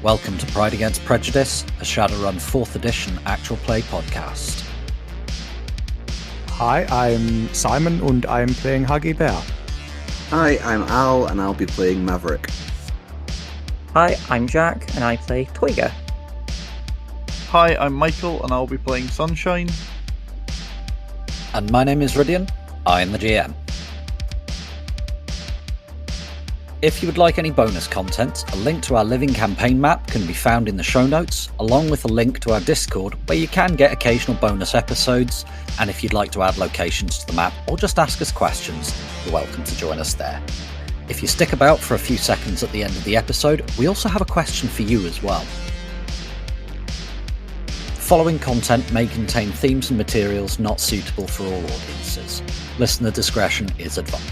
Welcome to Pride Against Prejudice, a Shadowrun 4th edition actual play podcast. Hi, I'm Simon and I'm playing Huggy Bear. Hi, I'm Al and I'll be playing Maverick. Hi, I'm Jack and I play Toyger. Hi, I'm Michael and I'll be playing Sunshine. And my name is Rhydian, I'm the GM. If you would like any bonus content, a link to our living campaign map can be found in the show notes, along with a link to our Discord where you can get occasional bonus episodes, and if you'd like to add locations to the map or just ask us questions, you're welcome to join us there. If you stick about for a few seconds at the end of the episode, we also have a question for you as well. Following content may contain themes and materials not suitable for all audiences. Listener discretion is advised.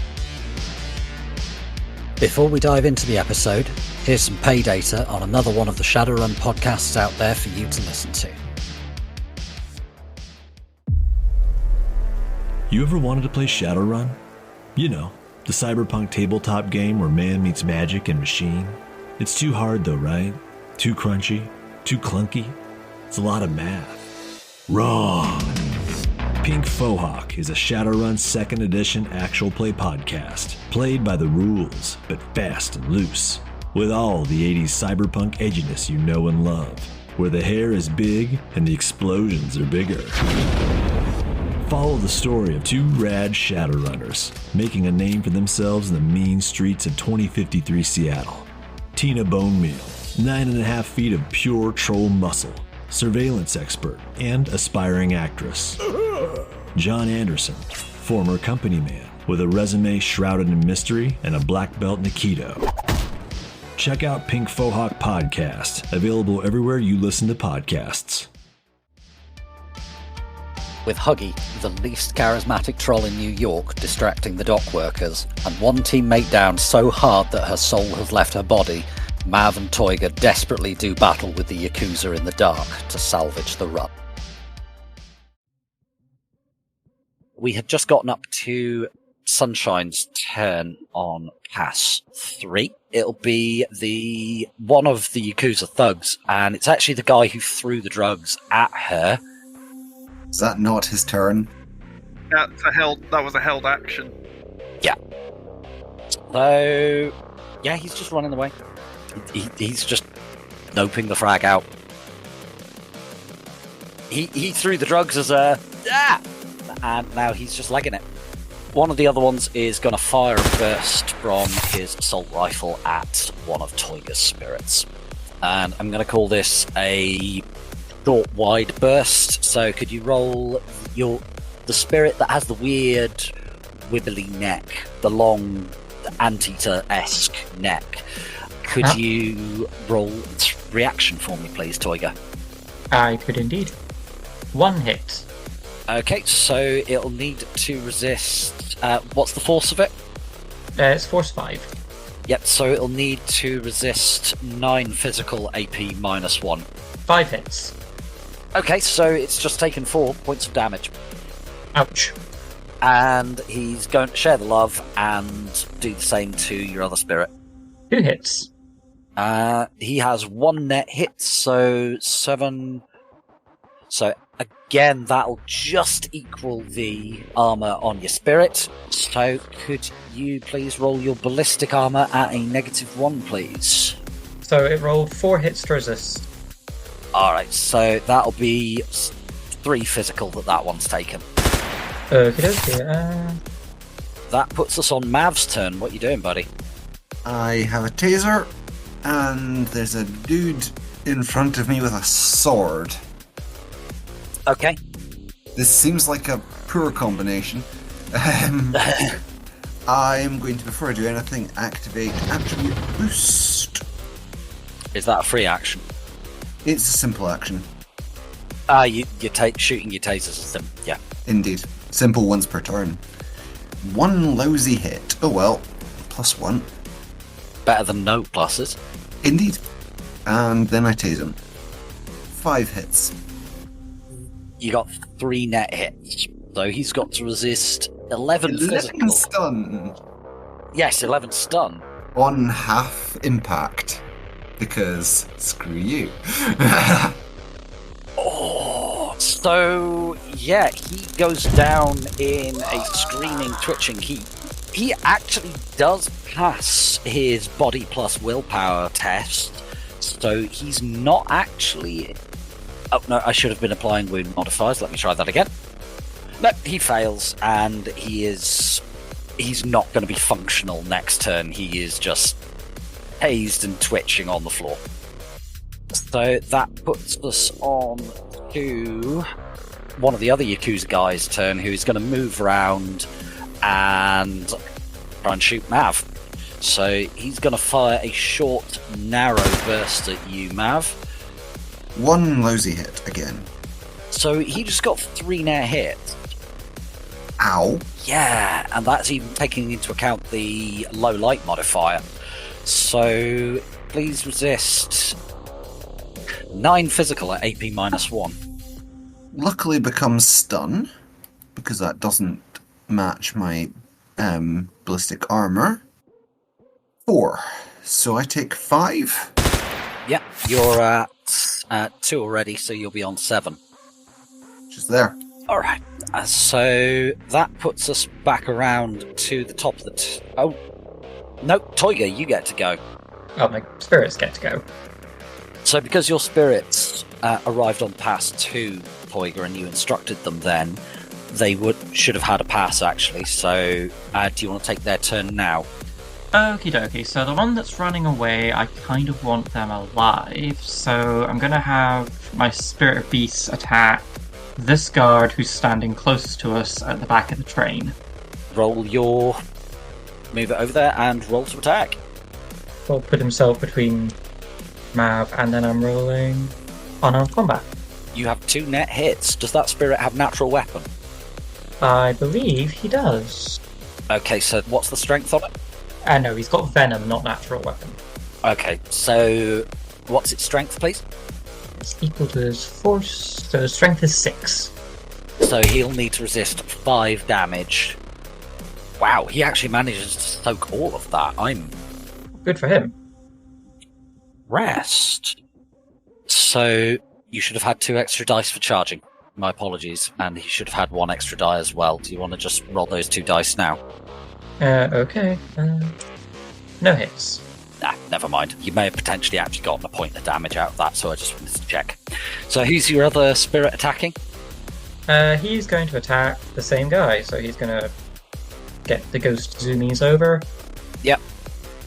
Before we dive into the episode, here's some pay data on another one of the Shadowrun podcasts out there for you to listen to. You ever wanted to play Shadowrun? You know, the cyberpunk tabletop game where man meets magic and machine. It's too hard though, right? Too crunchy? Too clunky? It's a lot of math. Wrong! Pink Fohawk is a Shadowrun 2nd edition actual play podcast, played by the rules, but fast and loose, with all the 80s cyberpunk edginess you know and love, where the hair is big and the explosions are bigger. Follow the story of two rad Shadowrunners, making a name for themselves in the mean streets of 2053 Seattle. Tina Bonemeal, 9.5 feet of pure troll muscle, surveillance expert, and aspiring actress. John Anderson, former company man, with a resume shrouded in mystery and a black belt Nikito. Check out Pink Fohawk Podcast, available everywhere you listen to podcasts. With Huggy, the least charismatic troll in New York, distracting the dockworkers, and one teammate down so hard that her soul has left her body, Mav and Toyger desperately do battle with the Yakuza in the dark to salvage the run. We had just gotten up to Sunshine's turn on pass 3. It'll be the one of the Yakuza thugs, and it's actually the guy who threw the drugs at her. Is that not his turn? That was a held action. Yeah. So, yeah, he's just running away. He's just noping the frag out. He threw the drugs as a... and now he's just legging it. One of the other ones is going to fire a burst from his assault rifle at one of Toyger's spirits. And I'm going to call this a short wide burst. So could you roll the spirit that has the weird wibbly neck, the long anteater-esque neck? Could you roll reaction for me, please, Toyger? I could indeed. 1 hit. Okay, so it'll need to resist... what's the force of it? It's force 5. Yep, so it'll need to resist 9 physical AP minus 1. 5 hits. Okay, so it's just taken 4 points of damage. Ouch. And he's going to share the love and do the same to your other spirit. 2 hits. He has 1 net hit, so 7... So again, that'll just equal the armor on your spirit. So could you please roll your ballistic armor at a -1, please? So it rolled 4 hits to resist. Alright, so that'll be 3 physical that one's taken. Okay. That puts us on Mav's turn. What you doing, buddy? I have a taser, and there's a dude in front of me with a sword. Okay. This seems like a poor combination. I'm going to, before I do anything, activate Attribute Boost. Is that a free action? It's a simple action. You shooting your tasers at them. Yeah. Indeed. Simple once per turn. 1 lousy hit. Oh well. +1. Better than no pluses. Indeed. And then I tase him. 5 hits. You got 3 net hits. So he's got to resist 11 physical. Stun. Yes, 11 stun. On half impact. because screw you. Oh, so yeah, he goes down in a screaming, twitching heap. He actually does pass his body plus willpower test, so he's not actually... Oh, no, I should have been applying wound modifiers. Let me try that again. No, he fails, and he's not going to be functional next turn. He is just hazed and twitching on the floor. So that puts us on to one of the other Yakuza guys' turn, who's going to move around and try and shoot Mav. So he's going to fire a short, narrow burst at you, Mav. One lousy hit again. So he just got 3 net hits. Ow. Yeah, and that's even taking into account the low light modifier. So please resist 9 physical at AP -1. Luckily becomes stun, because that doesn't match my ballistic armor. 4. So I take 5. Yeah, you're at 2 already, so you'll be on 7. Just there. All right. So that puts us back around to the top of the... Oh, no, Toyger, you get to go. Oh, my spirits get to go. So because your spirits arrived on pass 2, Toyger, and you instructed them then, they should have had a pass, actually. So do you want to take their turn now? Okie dokie, so the one that's running away, I kind of want them alive, so I'm going to have my Spirit of Beasts attack this guard who's standing closest to us at the back of the train. Roll your... Move it over there and roll to attack. He'll put himself between Mav, and then I'm rolling unarmed combat. You have 2 net hits. Does that spirit have natural weapon? I believe he does. Okay, so what's the strength on it? No, he's got venom, not natural weapon. Okay, so what's its strength, please? It's equal to his force, so his strength is 6. So he'll need to resist 5 damage. Wow, he actually manages to soak all of that. I'm... Good for him. Rest. So you should have had 2 extra dice for charging. My apologies. And he should have had 1 extra die as well. Do you want to just roll those 2 dice now? Okay. No hits. Nah, never mind. You may have potentially actually gotten a point of damage out of that, so I just wanted to check. So who's your other spirit attacking? He's going to attack the same guy, so he's going to get the ghost zoomies over. Yep.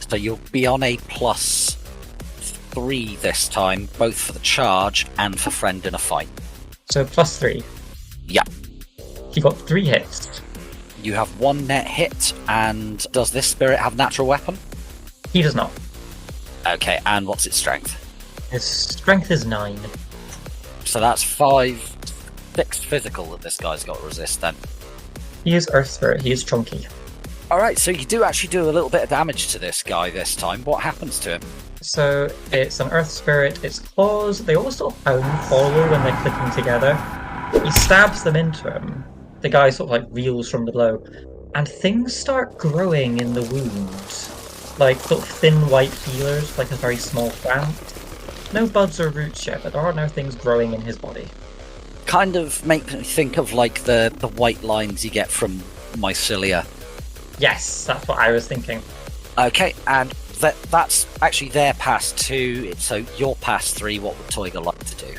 So you'll be on a +3 this time, both for the charge and for friend in a fight. So +3. Yeah. He got 3 hits. You have 1 net hit, and does this spirit have natural weapon? He does not. Okay, and what's its strength? His strength is 9. So that's 6 physical that this guy's got to resist then. He is Earth Spirit, he is chunky. Alright, so you do actually do a little bit of damage to this guy this time. What happens to him? So it's an Earth Spirit, its claws, they all sort of follow when they're clicking together. He stabs them into him. The guy sort of like reels from the blow, and things start growing in the wound. Like sort of thin white feelers, like a very small plant. No buds or roots yet, but there are now things growing in his body. Kind of make me think of like the white lines you get from mycelia. Yes, that's what I was thinking. Okay, and that's actually their pass 2, so your pass 3, what would Toyger like to do?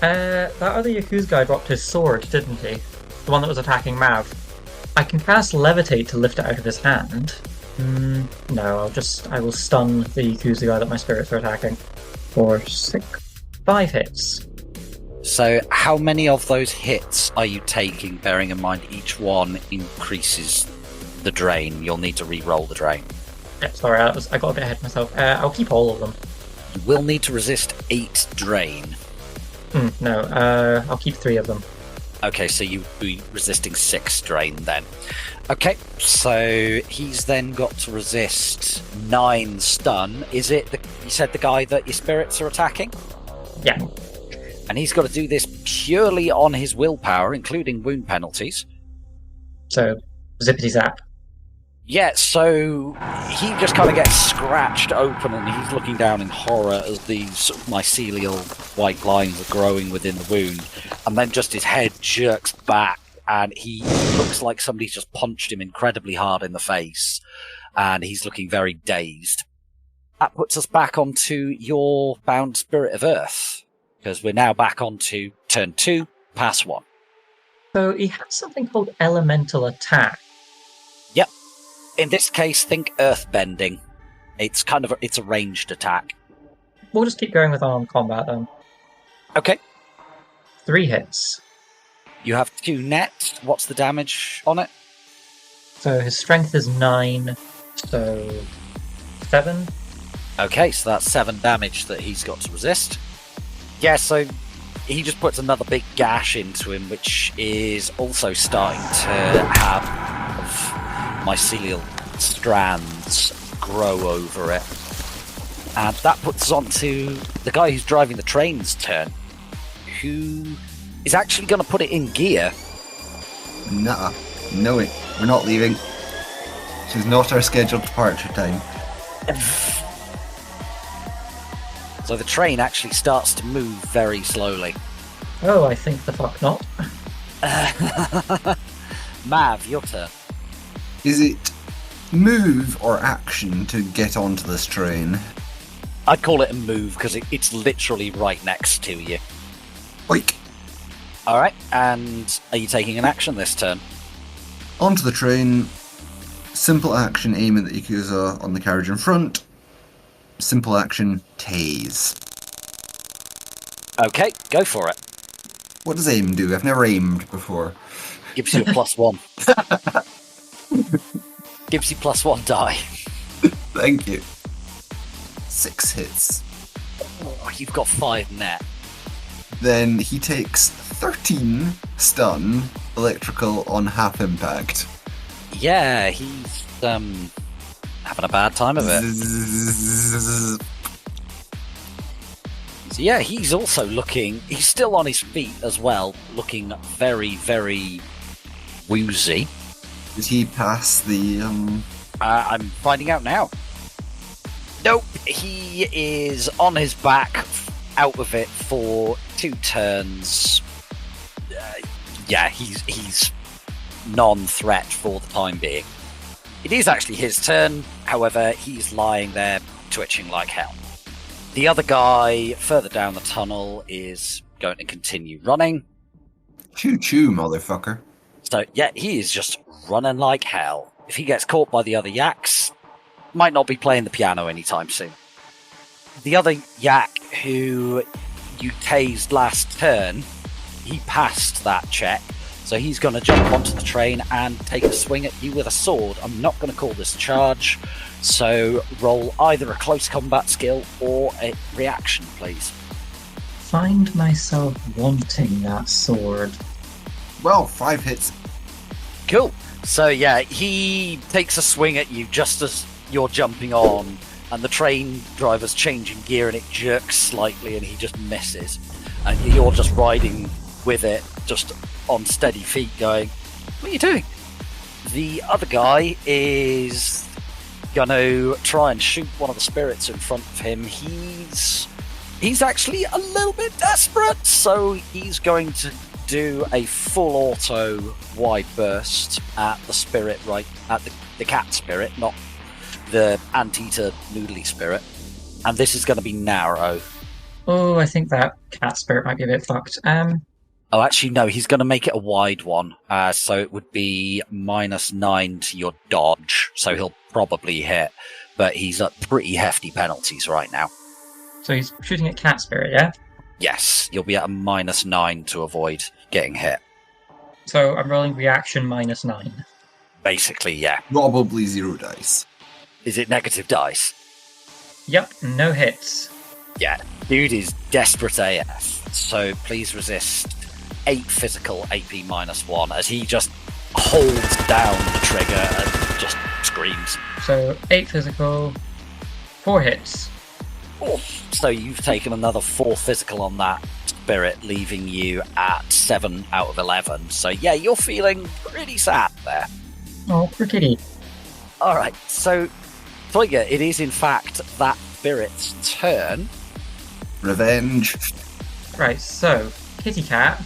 That other Yakuza guy dropped his sword, didn't he? The one that was attacking Mav. I can cast Levitate to lift it out of his hand. No, I will stun the Yakuza guy that my spirits are attacking. For 5 hits. So how many of those hits are you taking, bearing in mind each one increases the drain? You'll need to re-roll the drain. Yeah, sorry, I got a bit ahead of myself. I'll keep all of them. You will need to resist 8 drain. No, I'll keep 3 of them. Okay, so you'll be resisting 6 drain then. Okay, so he's then got to resist 9 stun. Is it, you said the guy that your spirits are attacking? Yeah. And he's got to do this purely on his willpower, including wound penalties. So, zippity zap. Yeah, so he just kind of gets scratched open and he's looking down in horror as these sort of mycelial white lines are growing within the wound. And then just his head jerks back and he looks like somebody's just punched him incredibly hard in the face. And he's looking very dazed. That puts us back onto your bound Spirit of Earth. Because we're now back onto turn 2, pass 1. So he has something called elemental attack. Yep. In this case, think earthbending. It's it's a ranged attack. We'll just keep going with armed combat then. Okay. 3 hits. You have 2 net. What's the damage on it? So his strength is 9, so 7. Okay, so that's 7 damage that he's got to resist. Yeah, so he just puts another big gash into him, which is also starting to have mycelial strands grow over it. And that puts us on to the guy who's driving the train's turn, who is actually going to put it in gear. Nah, no way. We're not leaving. This is not our scheduled departure time. So the train actually starts to move very slowly. Oh, I think the fuck not. Mav, your turn. Is it move or action to get onto this train? I'd call it a move because it's literally right next to you. Oink! Alright, and are you taking an action this turn? Onto the train. Simple action, aim at the Yakuza on the carriage in front. Simple action, tase. Okay, go for it. What does aim do? I've never aimed before. Gives you a +1. Gives you +1 die. Thank you. 6 hits. Oh, you've got 5 net. Then he takes 13 stun electrical on half impact. Yeah, he's having a bad time of it. So yeah, he's also he's still on his feet as well, looking very, very woozy. Did he pass the I'm finding out now. Nope, he is on his back, out of it for 2 turns. Yeah, he's non-threat for the time being. It is actually his turn, however, he's lying there twitching like hell. The other guy further down the tunnel is going to continue running. choo-choo, motherfucker? So yeah, he is just running like hell. If he gets caught by the other yaks, might not be playing the piano anytime soon. The other yak who you tased last turn, he passed that check, so he's going to jump onto the train and take a swing at you with a sword. I'm not going to call this charge, so roll either a close combat skill or a reaction, please. Find myself wanting that sword. Well, 5 hits. Cool. So yeah, he takes a swing at you just as you're jumping on, and the train driver's changing gear and it jerks slightly and he just misses. And you're just riding with it, just on steady feet going, what are you doing? The other guy is gonna try and shoot one of the spirits in front of him. He's actually a little bit desperate, so he's going to do a full auto wide burst at the spirit, right at the cat spirit, not the anteater noodly spirit. And this is going to be narrow. Oh, I think that cat spirit might be a bit fucked. Oh, actually, no, he's going to make it a wide one. So it would be -9 to your dodge. So he'll probably hit, but he's at pretty hefty penalties right now. So he's shooting at cat spirit, yeah? Yes, you'll be at a -9 to avoid getting hit. So I'm rolling reaction -9. Basically, yeah. Probably 0 dice. Is it negative dice? Yep, no hits. Yeah, dude is desperate AF. So please resist 8 physical AP -1 as he just holds down the trigger and just screams. So 8 physical, 4 hits. Oh, so you've taken another 4 physical on that spirit, leaving you at 7 out of 11. So yeah, you're feeling pretty sad there. Oh, poor kitty. Alright, so, Toyger, it is in fact that spirit's turn. Revenge. Right, so, kitty cat.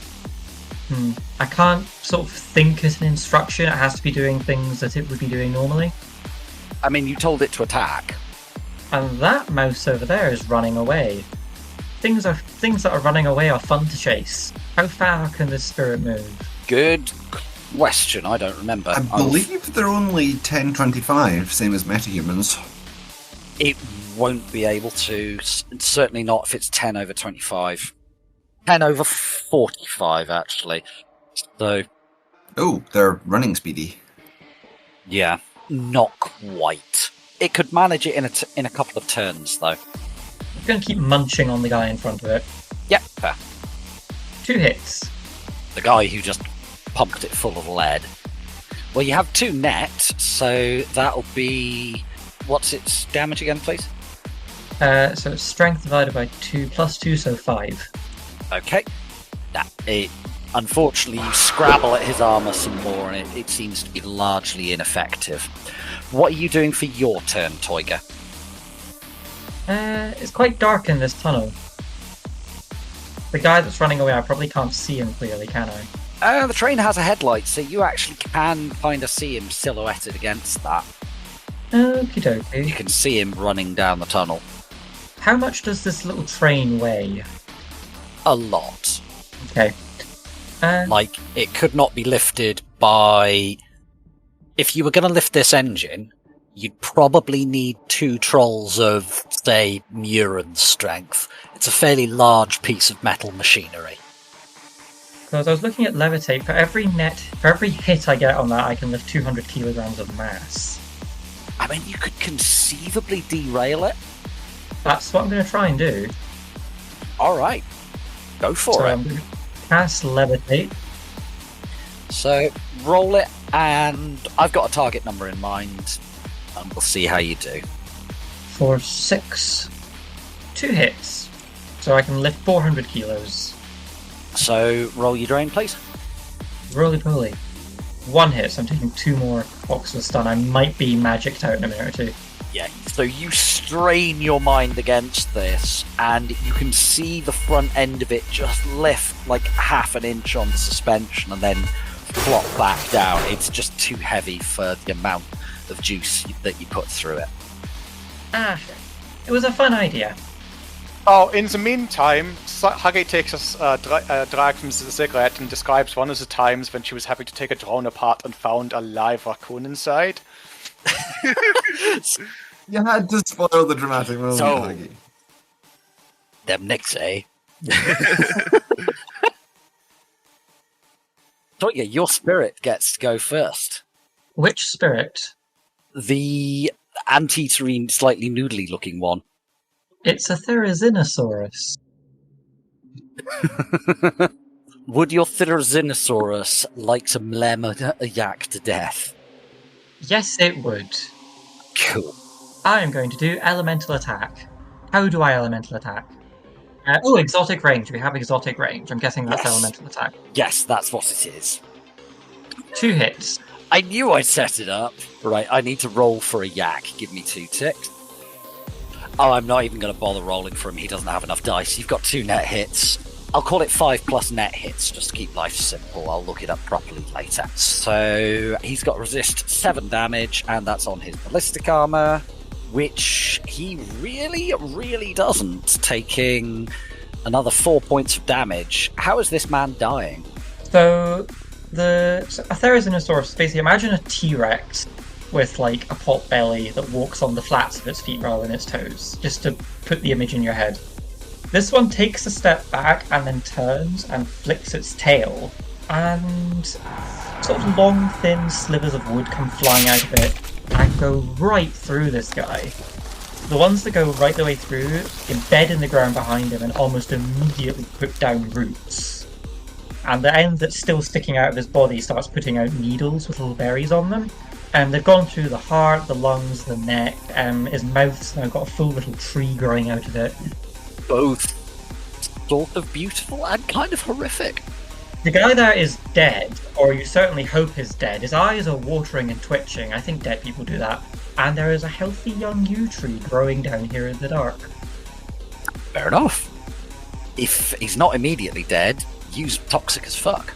I can't sort of think as an instruction. It has to be doing things that it would be doing normally. I mean, you told it to attack. And that mouse over there is running away. Things that are running away are fun to chase. How far can this spirit move? Good question, I don't remember. I believe they're only 10-25, same as metahumans. It won't be able to, certainly not if it's 10 over 25. 10 over 45, actually. So, Oh, they're running speedy. yeah, not quite. It could manage it in a couple of turns, though. I'm going to keep munching on the guy in front of it. Yep, fair. 2 hits. The guy who just pumped it full of lead. Well, you have 2 net, so that'll be... What's its damage again, please? So it's strength divided by 2 plus 2, so 5. Okay. Unfortunately, you scrabble at his armour some more, and it seems to be largely ineffective. What are you doing for your turn, Toyger? It's quite dark in this tunnel. The guy that's running away, I probably can't see him clearly, can I? The train has a headlight, so you actually can kind of see him silhouetted against that. Okie dokie. You can see him running down the tunnel. How much does this little train weigh? A lot. Okay. Like, it could not be lifted by... If you were going to lift this engine, you'd probably need 2 trolls of, say, Muran's strength. It's a fairly large piece of metal machinery. Because I was looking at levitate, for every hit I get on that, I can lift 200 kilograms of mass. I mean, you could conceivably derail it. That's what I'm going to try and do. Alright. Go for it. I'm going to cast levitate. So, roll it, and I've got a target number in mind, and we'll see how you do. For 6. 2 hits. So I can lift 400 kilos. So, roll your drain, please. Roly-poly. 1 hit, so I'm taking 2 more boxes of stun. I might be magicked out in a minute or 2. Yeah, so you strain your mind against this, and you can see the front end of it just lift like half an inch on the suspension and then flop back down. It's just too heavy for the amount of juice that you put through it. It was a fun idea. Oh, in the meantime, Huggy takes a drag from the cigarette and describes one of the times when she was having to take a drone apart and found a live raccoon inside. You had to spoil the dramatic moment, So- Huggy. Them nicks, eh? Toyger, your spirit gets to go first. Which spirit? The anti-terrene, slightly noodly looking one. It's a Therizinosaurus. Would your Therizinosaurus like to mlem a yak to death? Yes, it would. Cool. I am going to do elemental attack. How do I elemental attack? Exotic range. We have exotic range. I'm guessing that's Yes. elemental attack. Yes, that's what it is. 2 hits. I knew I'd set it up. Right, I need to roll for a yak. Give me 2 ticks. Oh, I'm not even going to bother rolling for him. He doesn't have enough dice. You've got 2 net hits. I'll call it 5 plus net hits, just to keep life simple. I'll look it up properly later. So, he's got resist 7 damage, and that's on his ballistic armor, which he really, really doesn't, taking another 4 points of damage. How is this man dying? So, a Therizinosaurus, basically imagine a T-Rex with like a pot belly that walks on the flats of its feet rather than its toes, just to put the image in your head. This one takes a step back and then turns and flicks its tail, and sort of long, thin slivers of wood come flying out of it and go right through this guy. The ones that go right the way through embed in the ground behind him and almost immediately put down roots. And the end that's still sticking out of his body starts putting out needles with little berries on them. And they've gone through the heart, the lungs, the neck. His mouth's now got a full little tree growing out of it. Both sort of beautiful and kind of horrific. The guy there is dead, or you certainly hope is dead. His eyes are watering and twitching. I think dead people do that. And there is a healthy young yew tree growing down here in the dark. Fair enough. If he's not immediately dead, yew's toxic as fuck.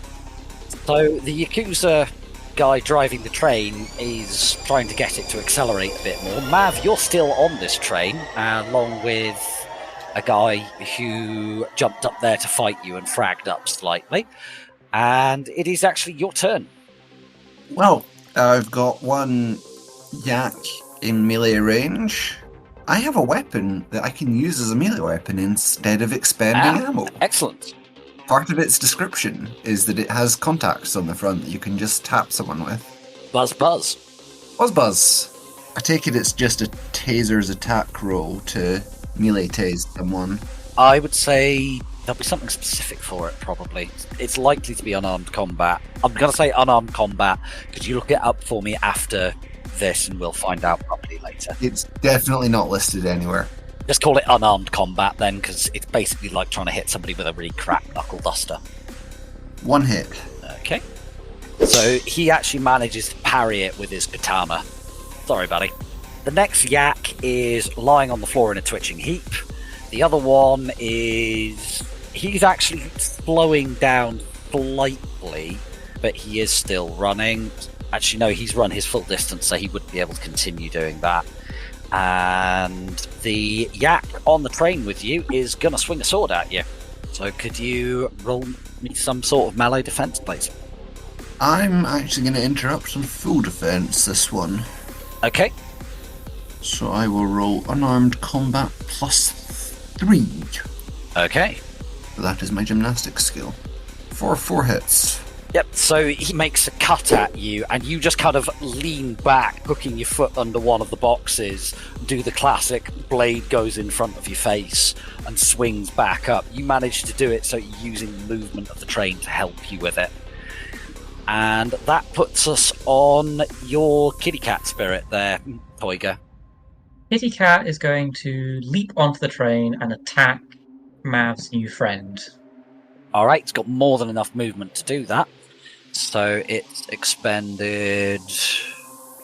So the Yakuza guy driving the train is trying to get it to accelerate a bit more. Mav, you're still on this train, along with a guy who jumped up there to fight you and fragged up slightly. And it is actually your turn. Well, I've got one yak in melee range. I have a weapon that I can use as a melee weapon instead of expending ammo. Excellent. Part of its description is that it has contacts on the front that you can just tap someone with. Buzz, buzz. Buzz, buzz. I take it it's just a taser's attack roll to melee tase someone. I would say there'll be something specific for it, probably. It's likely to be unarmed combat. I'm going to say unarmed combat. Could you look it up for me after this and we'll find out properly later? It's definitely not listed anywhere. Just call it unarmed combat then, because it's basically like trying to hit somebody with a really crap knuckle duster. One hit. Okay. So he actually manages to parry it with his katana. Sorry, buddy. The next yak is lying on the floor in a twitching heap. The other one is... he's actually slowing down slightly, but he is still running. Actually, no, he's run his full distance, so he wouldn't be able to continue doing that. And the yak on the train with you is going to swing a sword at you. So could you roll me some sort of melee defense, please? I'm actually going to interrupt some full defense this one. Okay. So I will roll unarmed combat +3. Okay. That is my gymnastics skill. For 4 hits. Yep, so he makes a cut at you, and you just kind of lean back, hooking your foot under one of the boxes, do the classic blade goes in front of your face and swings back up. You manage to do it so you're using the movement of the train to help you with it. And that puts us on your kitty cat spirit there, Toyger. Kitty Cat is going to leap onto the train and attack Mav's new friend. Alright, it's got more than enough movement to do that. So it's expended...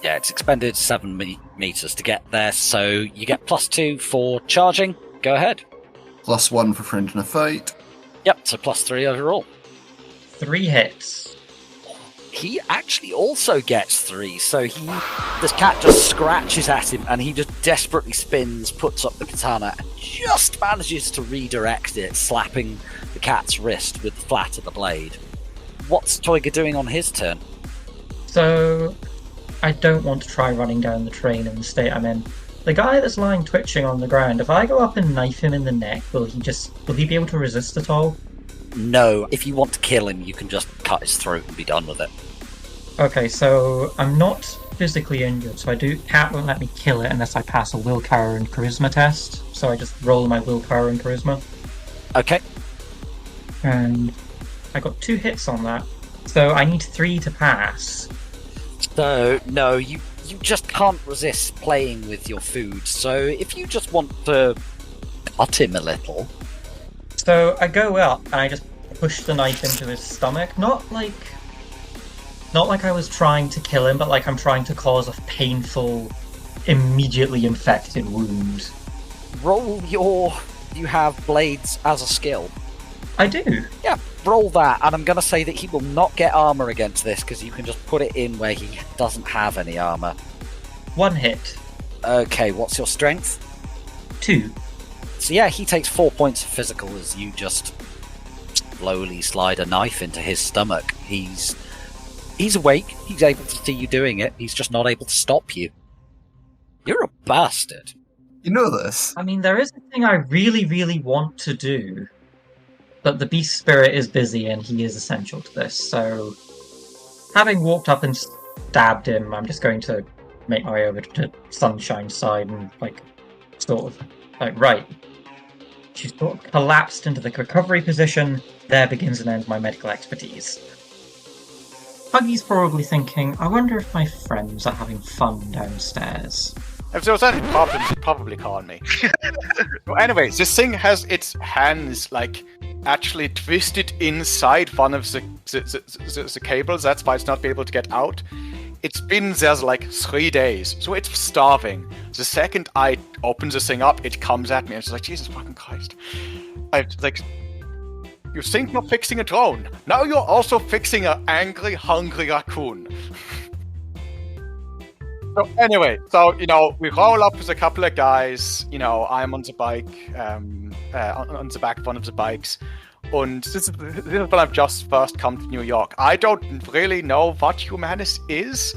yeah, it's expended 7 meters to get there, so you get +2 for charging. Go ahead. +1 for friend in a fight. Yep, so +3 overall. 3 hits. He actually also gets 3, so this cat just scratches at him and he just desperately spins, puts up the katana and just manages to redirect it, slapping the cat's wrist with the flat of the blade. What's Toyger doing on his turn? So, I don't want to try running down the train in the state I'm in. The guy that's lying twitching on the ground, if I go up and knife him in the neck, will he be able to resist at all? No, if you want to kill him, you can just cut his throat and be done with it. Okay, so I'm not physically injured, so Cat won't let me kill it unless I pass a willpower and charisma test. So I just roll my willpower and charisma. Okay. And I got 2 hits on that. So I need 3 to pass. So, no, you just can't resist playing with your food. So if you just want to cut him a little... So I go up and I just push the knife into his stomach. Not like I was trying to kill him, but like I'm trying to cause a painful, immediately infected wound. Roll you have blades as a skill. I do. Yeah, roll that, and I'm going to say that he will not get armor against this, because you can just put it in where he doesn't have any armor. 1 hit. Okay, what's your strength? 2. So yeah, he takes 4 points of physical as you just slowly slide a knife into his stomach. He's awake, he's able to see you doing it, he's just not able to stop you. You're a bastard. You know this. I mean, there is a thing I really, really want to do, but the beast spirit is busy and he is essential to this, so having walked up and stabbed him, I'm just going to make my way over to Sunshine's side and, right. She's sort of collapsed into the recovery position. There begins and ends my medical expertise. Huggy's probably thinking, I wonder if my friends are having fun downstairs. If there was any problems, you'd probably call me. Anyway, this thing has its hands like actually twisted inside one of the cables. That's why it's not able to get out. It's been there like 3 days, so it's starving. The second I open this thing up, it comes at me and it's like, Jesus fucking Christ. You think you're fixing a drone. Now you're also fixing an angry, hungry raccoon. So anyway, we roll up with a couple of guys. I'm on the bike, on the back of one of the bikes. And this is when I've just first come to New York. I don't really know what humanist is.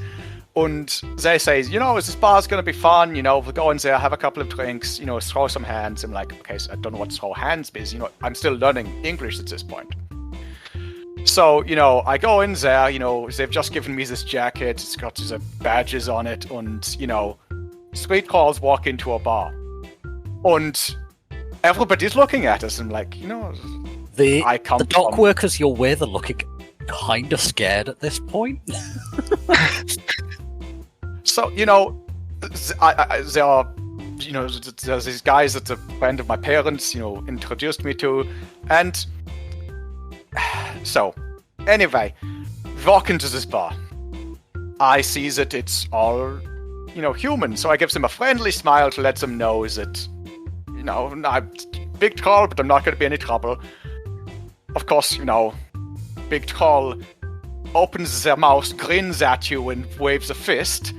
And they say, this bar's going to be fun. We'll go in there, have a couple of drinks, throw some hands. I'm like, okay, so I don't know what throw hands is. I'm still learning English at this point. So, I go in there, they've just given me this jacket. It's got these badges on it. And, street crawls walk into a bar. And everybody's looking at us. And like, the dock workers you're with are looking kind of scared at this point. So, there are, there's these guys that a friend of my parents, introduced me to. And so, anyway, walk into this bar. I see that it's all, human. So I give them a friendly smile to let them know that, I'm big troll, but I'm not going to be any trouble. Of course, big troll opens their mouth, grins at you, and waves a fist.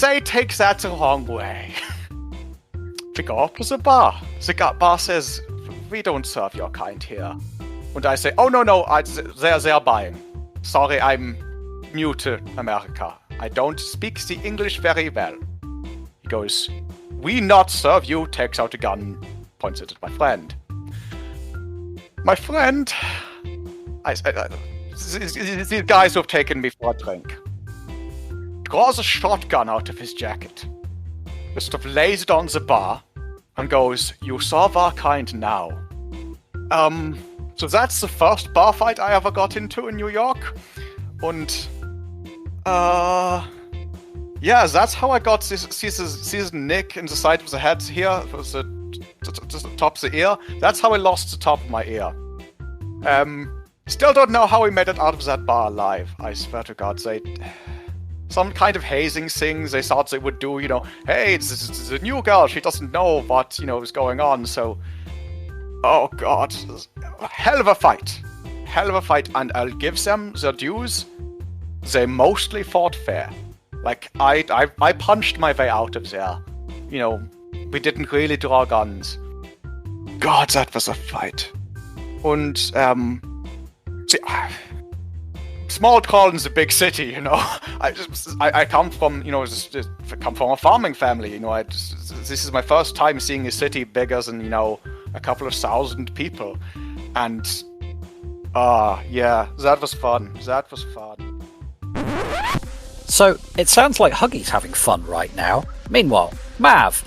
They take that the wrong way. We go up to the bar. The bar says, we don't serve your kind here. And I say, oh, no, they're buying. Sorry, I'm new to America. I don't speak the English very well. He goes, we not serve you, takes out a gun, points it at my friend. My friend, these guys who have taken me for a drink, draws a shotgun out of his jacket, just sort of lays it on the bar, and goes, you serve our kind now. So that's the first bar fight I ever got into in New York. And, yeah, that's how I got this nick in the side of the head here, just the top of the ear. That's how I lost the top of my ear. Still don't know how we made it out of that bar alive. I swear to God, some kind of hazing things they thought they would do, hey, this is a new girl, she doesn't know what, is going on, so... Oh God, hell of a fight, and I'll give them their dues. They mostly fought fair. Like, I punched my way out of there. We didn't really draw guns. God, that was a fight. And, small town is a big city, I come from, come from a farming family, this is my first time seeing a city bigger than, a couple of thousand people. And, yeah, that was fun. So, it sounds like Huggy's having fun right now. Meanwhile, Mav,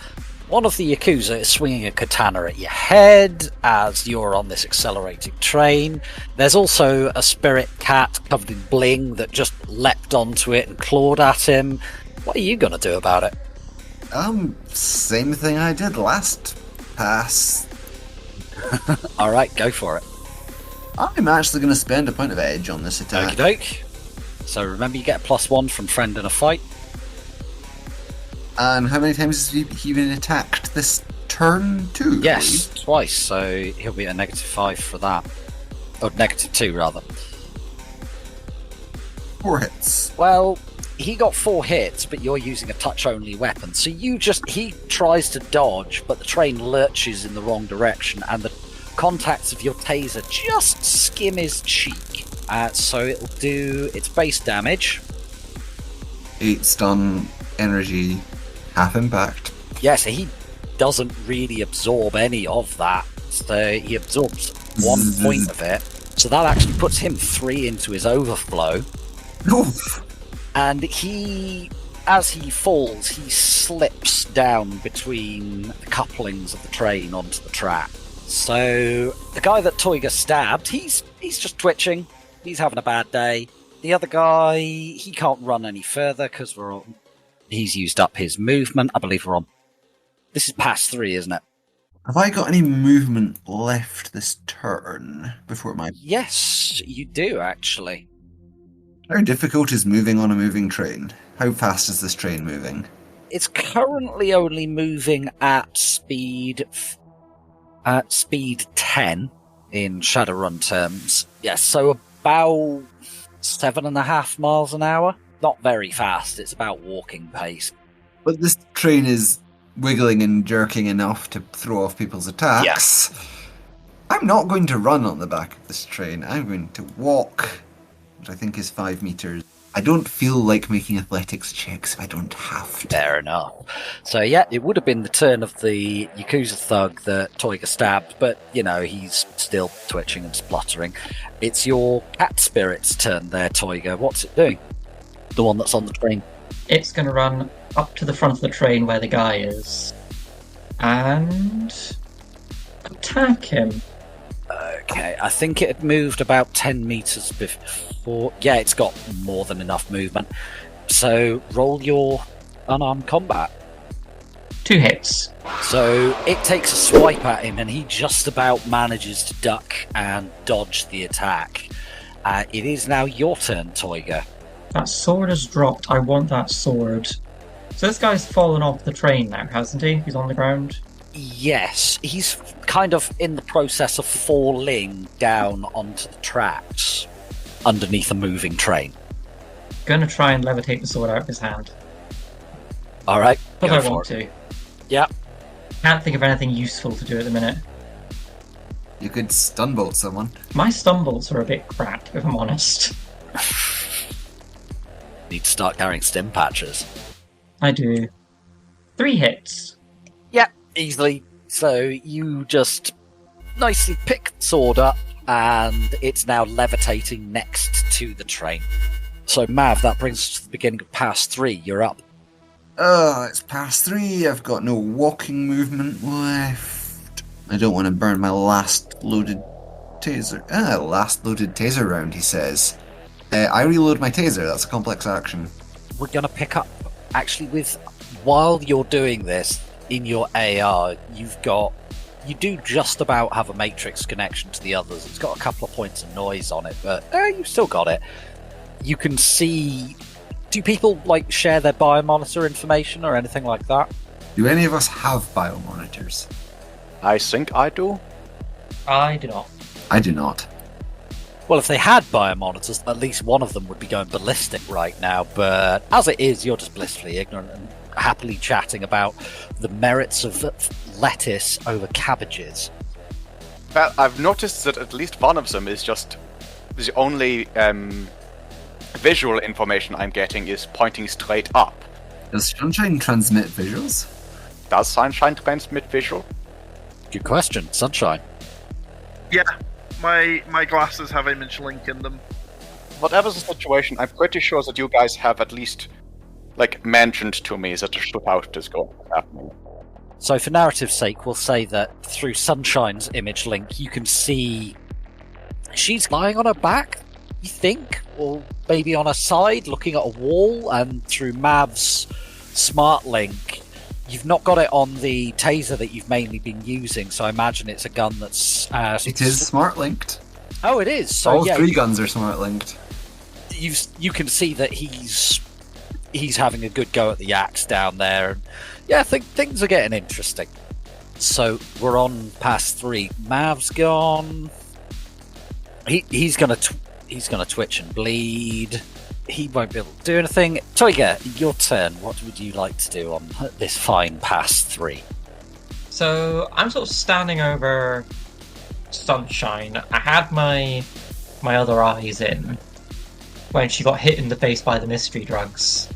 one of the Yakuza is swinging a katana at your head as you're on this accelerating train. There's also a spirit cat covered in bling that just leapt onto it and clawed at him. What are you going to do about it? Same thing I did last pass. Alright, go for it. I'm actually going to spend a point of edge on this attack. Okie doke. So remember, you get a +1 from friend in a fight. And how many times has he been attacked this turn too? Yes, twice, so he'll be at a -5 for that. Or -2, rather. 4 hits. Well, he got 4 hits, but you're using a touch-only weapon, so he tries to dodge, but the train lurches in the wrong direction, and the contacts of your taser just skim his cheek. So it'll do its base damage. 8 stun, energy, half impact. Yeah, so he doesn't really absorb any of that. So he absorbs 1 point of it. So that actually puts him 3 into his overflow. Oof. And as he falls, he slips down between the couplings of the train onto the track. So the guy that Toyger stabbed, he's just twitching. He's having a bad day. The other guy, he can't run any further because he's used up his movement. I believe we're on. This is pass 3, isn't it? Have I got any movement left this turn before my... Yes, you do, actually. How difficult is moving on a moving train? How fast is this train moving? It's currently only moving at speed 10 in Shadowrun terms. Yes, so about 7.5 miles an hour. Not very fast, it's about walking pace. But this train is wiggling and jerking enough to throw off people's attacks. Yes. I'm not going to run on the back of this train. I'm going to walk, which I think is 5 meters. I don't feel like making athletics checks if I don't have to. Fair enough. So yeah, it would have been the turn of the Yakuza thug that Toyger stabbed, but, he's still twitching and spluttering. It's your cat spirit's turn there, Toyger. What's it doing? The one that's on the train. It's going to run up to the front of the train where the guy is and attack him. Okay, I think it had moved about 10 meters before. Yeah, it's got more than enough movement. So roll your unarmed combat. 2 hits. So it takes a swipe at him and he just about manages to duck and dodge the attack. It is now your turn, Toyger. That sword has dropped. I want that sword. So this guy's fallen off the train now, hasn't he? He's on the ground. Yes, he's kind of in the process of falling down onto the tracks underneath a moving train. Gonna try and levitate the sword out of his hand. Alright. But I want to. Yeah. Can't think of anything useful to do at the minute. You could stunbolt someone. My stumbles are a bit crap, if I'm honest. Need to start carrying stim patches. I do. 3 hits. Yeah, easily. So you just nicely pick the sword up, and it's now levitating next to the train. So Mav, that brings us to the beginning of pass 3. You're up. It's past 3. I've got no walking movement left. I don't want to burn my last loaded taser. Last loaded taser round, he says. I reload my taser. That's a complex action. We're going to pick up, actually, while you're doing this, in your AR, you do just about have a matrix connection to the others. It's got a couple of points of noise on it, but you've still got it. You can see... Do people, share their biomonitor information or anything like that? Do any of us have biomonitors? I think I do. I do not. I do not. Well, if they had biomonitors, at least one of them would be going ballistic right now, but as it is, you're just blissfully ignorant and happily chatting about the merits of lettuce over cabbages. Well, I've noticed that at least one of them is just the only visual information I'm getting is pointing straight up. Does Sunshine transmit visuals? Does Sunshine transmit visual? Good question, Sunshine. Yeah, my glasses have image link in them. Whatever the situation, I'm pretty sure that you guys have at least, mentioned to me that a shootout is going to happen. So for narrative's sake, we'll say that through Sunshine's image link, you can see she's lying on her back, you think, or maybe on her side, looking at a wall, and through Mav's smart link, you've not got it on the taser that you've mainly been using, so I imagine it's a gun that's... it is smart linked. Oh, it is. So all 3 guns are smart linked. You can see that he's having a good go at the axe down there. And yeah, I think things are getting interesting. So we're on pass 3. Mav's gone. He's gonna twitch and bleed. He won't be able to do anything. Toyger, your turn. What would you like to do on this fine pass 3? So I'm sort of standing over Sunshine. I had my other eyes in when she got hit in the face by the mystery drugs.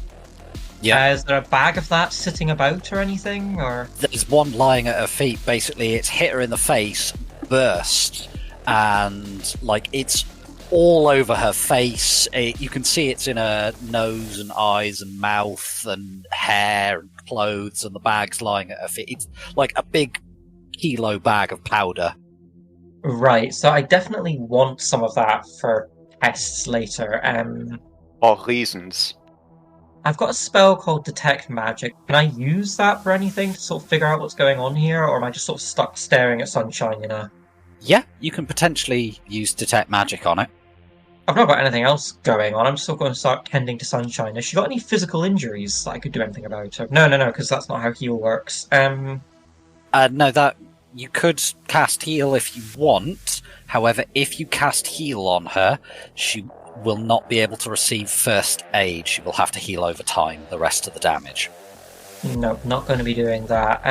Yeah. Is there a bag of that sitting about or anything? Or there's one lying at her feet. Basically, it's hit her in the face, burst, and it's all over her face. You can see it's in her nose and eyes and mouth and hair and clothes, and the bag's lying at her feet. It's like a big kilo bag of powder. Right, so I definitely want some of that for tests later. Or reasons. I've got a spell called Detect Magic. Can I use that for anything to sort of figure out what's going on here, or am I just sort of stuck staring at sunshine, you know? Yeah, you can potentially use Detect Magic on it. I've not got anything else going on. I'm just sort of going to start tending to sunshine. Has she got any physical injuries that I could do anything about? No, because that's not how heal works. No, that you could cast heal if you want. However, if you cast heal on her, she will not be able to receive first aid. She will have to heal over time the rest of the damage. No, not going to be doing that.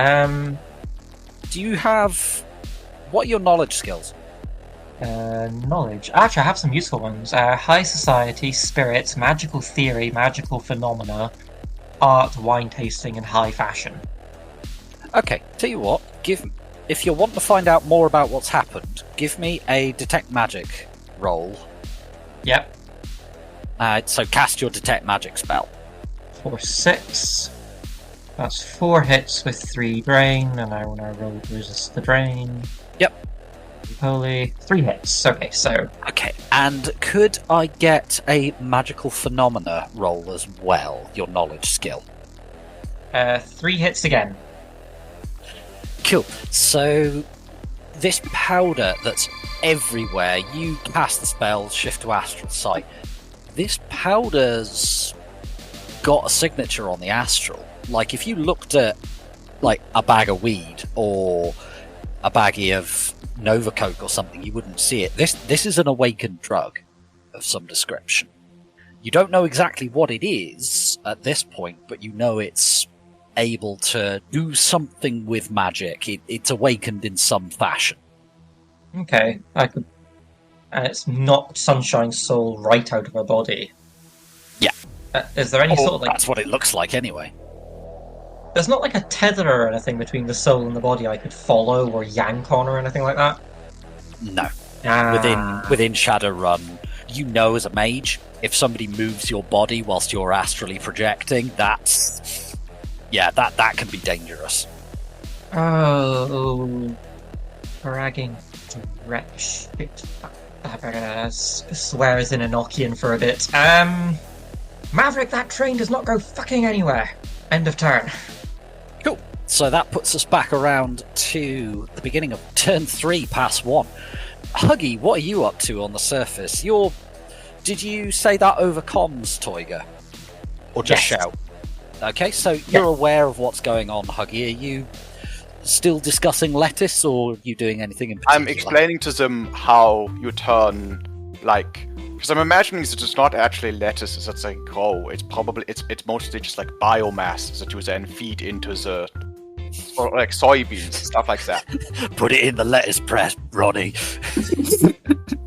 Do you have... What are your knowledge skills? Knowledge. Actually, I have some useful ones. High society, spirits, magical theory, magical phenomena, art, wine tasting, and high fashion. Okay, tell you what, if you want to find out more about what's happened, give me a Detect Magic roll. Yep. So cast your Detect Magic spell. 4, 6. That's 4 hits with 3 drain, and I want to roll to resist the drain. Yep. Holy. 3 hits. Okay, so... Okay, and could I get a magical phenomena roll as well, your knowledge skill? 3 hits again. Cool. So, this powder that's everywhere, you cast the spell, shift to astral sight. This powder's got a signature on the astral. Like, if you looked at, like, a bag of weed or a baggie of Nova Coke or something, you wouldn't see it. This is an awakened drug of some description. You don't know exactly what it is at this point, but you know it's able to do something with magic. It's awakened in some fashion. Okay, I could... And it's knocked Sunshine's soul right out of her body. Yeah. Is there any sort of, like... That's what it looks like anyway. There's not like a tether or anything between the soul and the body I could follow or yank on or anything like that? No. Within Shadowrun, you know as a mage, if somebody moves your body whilst you're astrally projecting, that's... Yeah, that can be dangerous. Oh... Bragging wretch. I'm gonna swear as in Enochian for a bit. Maverick, that train does not go fucking anywhere. End of turn. Cool. So that puts us back around to the beginning of turn 3, pass 1. Huggy, what are you up to on the surface? Did you say that over comms, Toyger? Or just Yes. shout? Okay, so you're aware of what's going on, Huggy. Are you still discussing lettuce, or are you doing anything in particular? I'm explaining to them how you turn, like, because I'm imagining that it's not actually lettuce that they grow. It's probably it's mostly just like biomass that you then feed into the, or like soybeans, stuff like that. Put it in the lettuce press, Ronnie.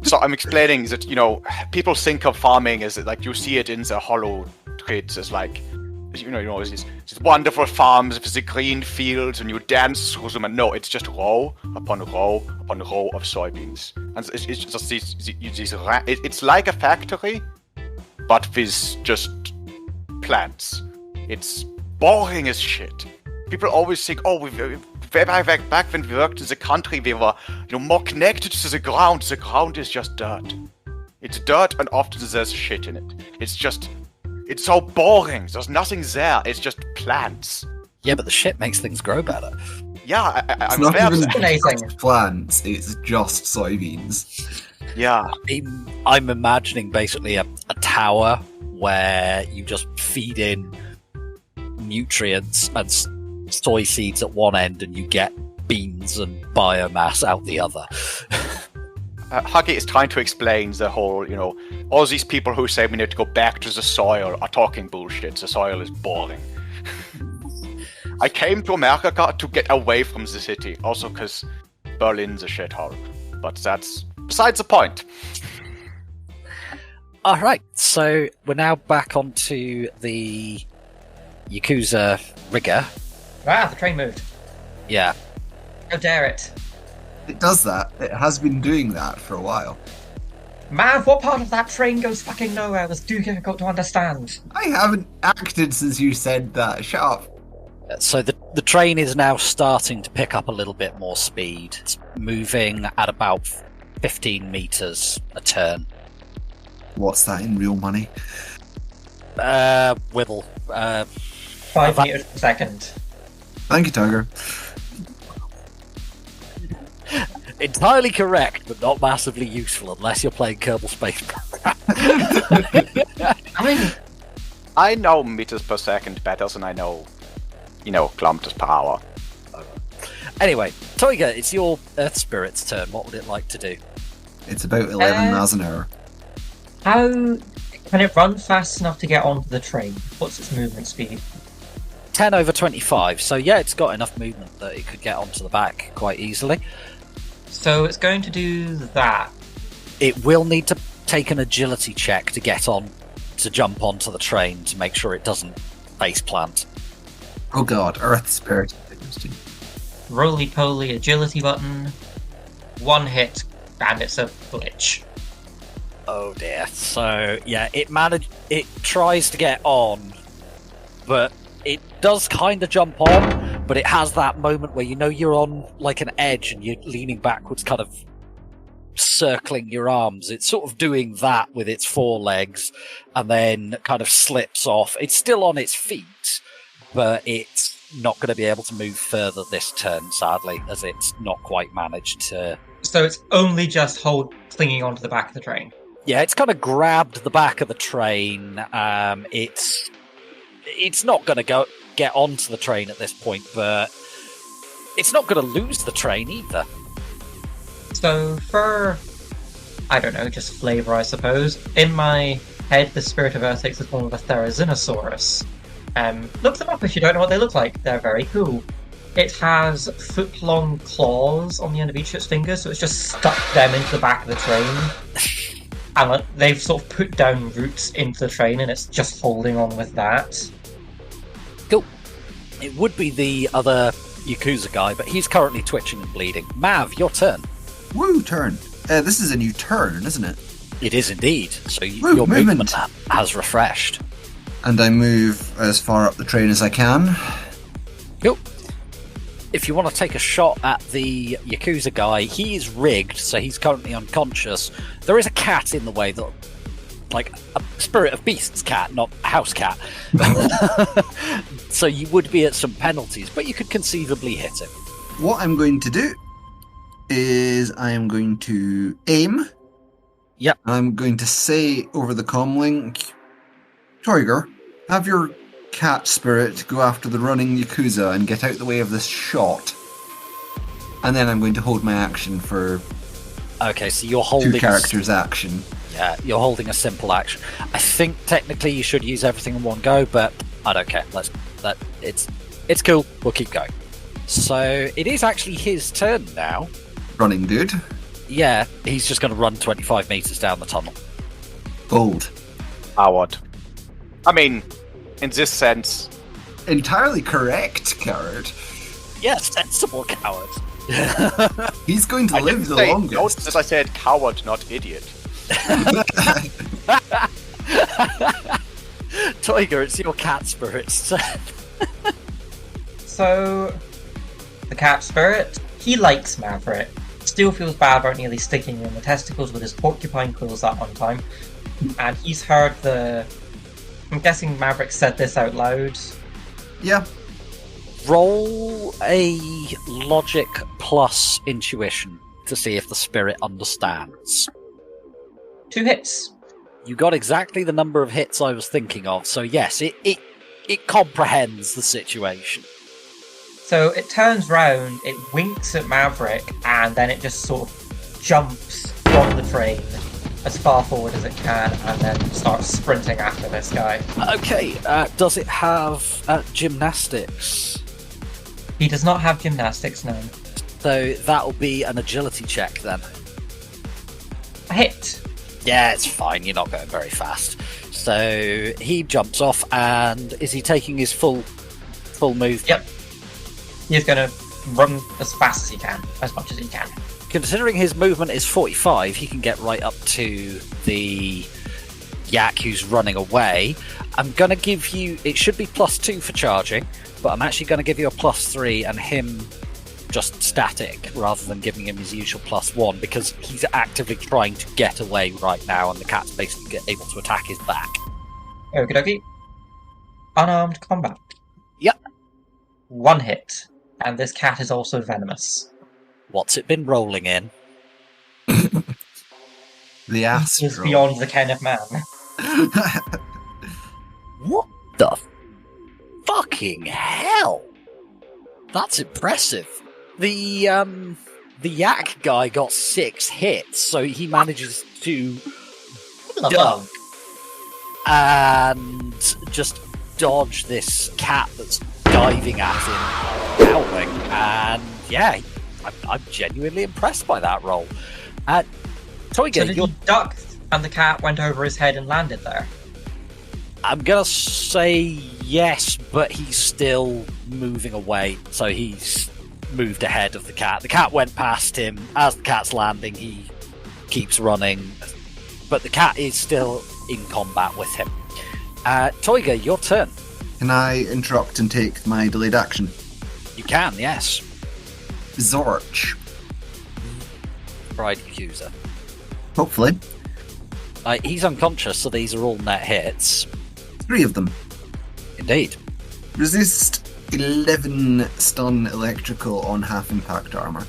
So I'm explaining that, you know, people think of farming as like you see it in the hollow grids as like, you know, these wonderful farms with the green fields and you dance through them, and no, it's just row upon row upon row of soybeans, and it's just these it's like a factory, but with just plants. It's boring as shit. People always think, oh, back when we worked in the country, we were, you know, more connected to the ground. The ground is just dirt. It's dirt, and often there's shit in it. It's so boring. There's nothing there. It's just plants. Yeah, but the shit makes things grow better. Yeah, It's I'm not aware even of that. Amazing. plants, it's just soybeans. Yeah. I'm imagining basically a tower where you just feed in nutrients and soy seeds at one end, and you get beans and biomass out the other. Huggy is trying to explain the whole, you know, all these people who say we need to go back to the soil are talking bullshit. The soil is boring. I came to America to get away from the city, also because Berlin's a shithole. But that's besides the point. Alright, so we're now back onto the Yakuza rigger. Ah, the train moved. Yeah. How dare it. It does that. It has been doing that for a while. Mav, what part of that train goes fucking nowhere? It was too difficult to understand. I haven't acted since you said that. Shut up. So the train is now starting to pick up a little bit more speed. It's moving at about 15 meters a turn. What's that in real money? Wibble. 5 meters per second. Thank you, Toyger. Entirely correct, but not massively useful unless you're playing Kerbal Space Program. I mean, I know meters per second better than I know, kilometers per hour. Anyway, Toyger, it's your Earth Spirit's turn. What would it like to do? It's about 11 miles an hour. how can it run fast enough to get onto the train? What's its movement speed? 10 over 25, so yeah, it's got enough movement that it could get onto the back quite easily. So it's going to do that. It will need to take an agility check to get on, to jump onto the train to make sure it doesn't face plant. Oh god, Earth Spirit. Roly-poly agility button. One hit, and it's a glitch. Oh dear. So yeah, it tries to get on, but it does kind of jump on, but it has that moment where you're on like an edge and you're leaning backwards, kind of circling your arms. It's sort of doing that with its forelegs and then kind of slips off. It's still on its feet, but it's not going to be able to move further this turn, sadly, as it's not quite managed to... So it's only just clinging onto the back of the train. Yeah, it's kind of grabbed the back of the train. It's not going to get onto the train at this point, but it's not going to lose the train either. So for, I don't know, just flavour, I suppose, in my head, the Spirit of Earth takes the form of a Therizinosaurus. Look them up if you don't know what they look like. They're very cool. It has foot-long claws on the end of each of its fingers, so it's just stuck them into the back of the train. And they've sort of put down roots into the train, and it's just holding on with that. Cool. It would be the other Yakuza guy, but he's currently twitching and bleeding. Mav, your turn. Woo, turn. This is a new turn, isn't it? It is indeed. So Woo, your movement has refreshed. And I move as far up the train as I can. Cool. If you want to take a shot at the Yakuza guy, he's rigged, so he's currently unconscious. There is a cat in the way, that, like a Spirit of Beasts cat, not a house cat. So you would be at some penalties, but you could conceivably hit him. What I'm going to do is I am going to aim. Yep. I'm going to say over the comlink, Toyger, have your cat spirit go after the running Yakuza and get out the way of this shot. And then I'm going to hold my action for Okay, so you're holding... two characters' action. Yeah, you're holding a simple action. I think technically you should use everything in one go, but I don't care. It's cool. We'll keep going. So it is actually his turn now. Running dude. Yeah, he's just going to run 25 meters down the tunnel. Bold. Howard. I mean, in this sense... Entirely correct, coward. Yes, sensible coward. He's going to live the longest. Notice I said coward, not idiot. Toyger, it's your cat spirit's turn. So, the cat spirit, he likes Maverick. Still feels bad about nearly sticking him in the testicles with his porcupine quills that one time. And he's heard I'm guessing Maverick said this out loud. Yeah. Roll a logic plus intuition to see if the spirit understands. 2 hits. You got exactly the number of hits I was thinking of, so yes, it comprehends the situation. So it turns round, it winks at Maverick, and then it just sort of jumps from the train as far forward as it can, and then starts sprinting after this guy. Okay, does it have gymnastics? He does not have gymnastics, no. So that'll be an agility check then. A hit. Yeah, it's fine, you're not going very fast. So he jumps off, and is he taking his full move? Yep. He's going to run as fast as he can, as much as he can. Considering his movement is 45, he can get right up to the yak who's running away. I'm going to give you... It should be +2 for charging, but I'm actually going to give you a +3 and him just static, rather than giving him his usual +1, because he's actively trying to get away right now, and the cat's basically able to attack his back. Okie dokie. Unarmed combat. Yep. 1 hit. And this cat is also venomous. What's it been rolling in? The It's astral. beyond the ken of man. What the fucking hell? That's impressive. The yak guy got 6 hits, so he manages to duck and just dodge this cat that's diving at him, howling. And yeah, I'm genuinely impressed by that roll. Toyger, So did he duck and the cat went over his head and landed there? I'm gonna say yes, but he's still moving away, so he's moved ahead of the cat. The cat went past him. As the cat's landing, he keeps running, but the cat is still in combat with him. Toyger, your turn. Can I interrupt and take my delayed action? You can, yes. Zorch. Bride Yakuza. Hopefully. He's unconscious, so these are all net hits. 3 of them. Indeed. Resist 11 stun electrical on half impact armor.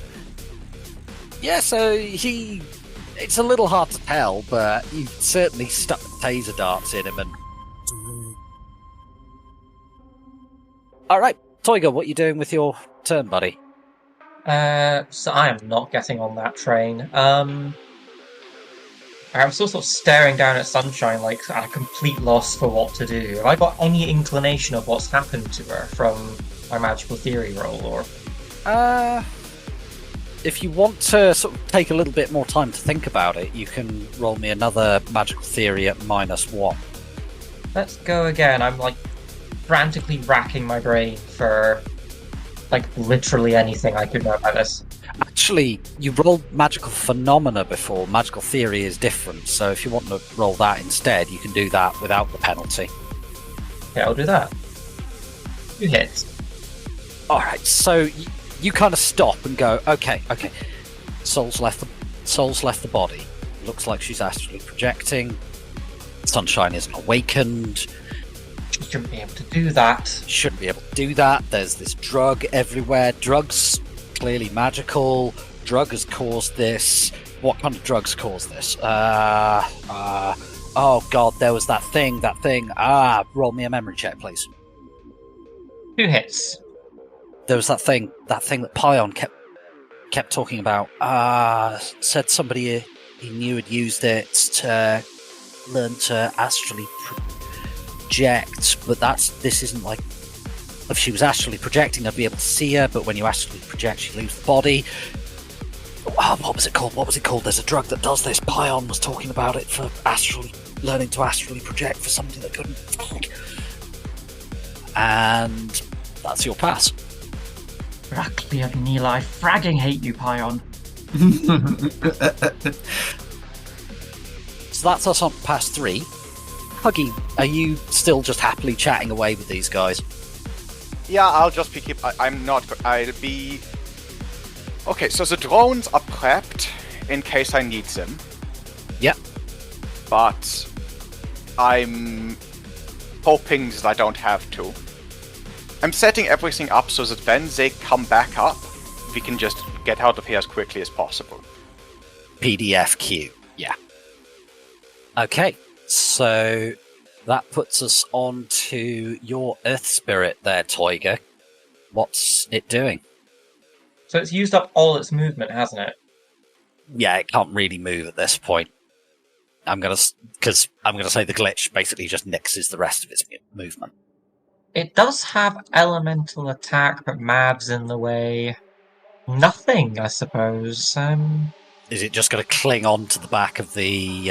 Yeah, so it's a little hard to tell, but you certainly stuck the taser darts in him and... Alright, Toyger, what are you doing with your turn, buddy? So I am not getting on that train. I'm still sort of staring down at Sunshine, like at a complete loss for what to do. Have I got any inclination of what's happened to her from my magical theory roll, or? If you want to sort of take a little bit more time to think about it, you can roll me another magical theory at -1. Let's go again. I'm like frantically racking my brain for like literally anything I could know about this. Actually, you rolled magical phenomena before. Magical theory is different, so if you want to roll that instead, you can do that without the penalty. Okay, I'll do that. 2 hits. Alright, so you kind of stop and go, okay. Soul's left the body. Looks like she's astrally projecting. Sunshine isn't awakened. She shouldn't be able to do that. Shouldn't be able to do that. There's this drug everywhere. Drugs clearly magical. Drug has caused this. What kind of drugs caused this? Oh god, there was that thing. Roll me a memory check, please. 2 hits. There was that thing that Pion kept talking about. Said somebody he knew had used it to learn to astrally project, but this isn't like, if she was astrally projecting, I'd be able to see her, but when you astrally project, she leaves the body. What was it called? There's a drug that does this. Pion was talking about it for learning to astrally project for something that couldn't frag. And that's your pass. Brackley and Eli fragging hate you, Pion. So that's us on pass 3. Huggy, are you still just happily chatting away with these guys? Yeah, I'll just pick it. I'll be... Okay, so the drones are prepped in case I need them. Yep. But I'm hoping that I don't have to. I'm setting everything up so that when they come back up, we can just get out of here as quickly as possible. PDFQ, yeah. Okay, so that puts us on to your Earth Spirit there, Toyger. What's it doing? So it's used up all its movement, hasn't it? Yeah, it can't really move at this point. I'm gonna say the glitch basically just nixes the rest of its movement. It does have elemental attack, but Mav's in the way. Nothing, I suppose. Is it just going to cling on to the back of the...